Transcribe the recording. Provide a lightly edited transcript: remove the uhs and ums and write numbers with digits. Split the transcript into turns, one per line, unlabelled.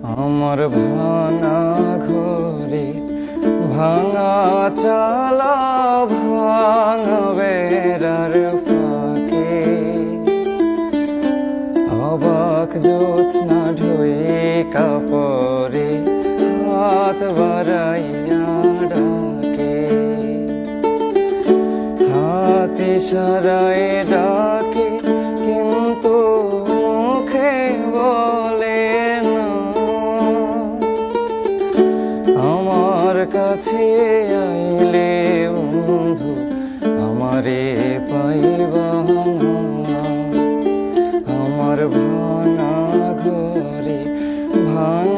আমার ভাঙা ঘরে ভাঙা চালা ভাঙা বেড়ার ফাঁকে অবাক জ্যোৎস্না ঢুয়ে কাপড়ে হাত বাড়াইয়া ডাকে, হাত ইশারায় ডাকে কিন্তু মুখে বলে না। আমার কাছে আইলে বন্ধু আমারে পাইবা না। আমার ভাঙা ঘরে ভাঙা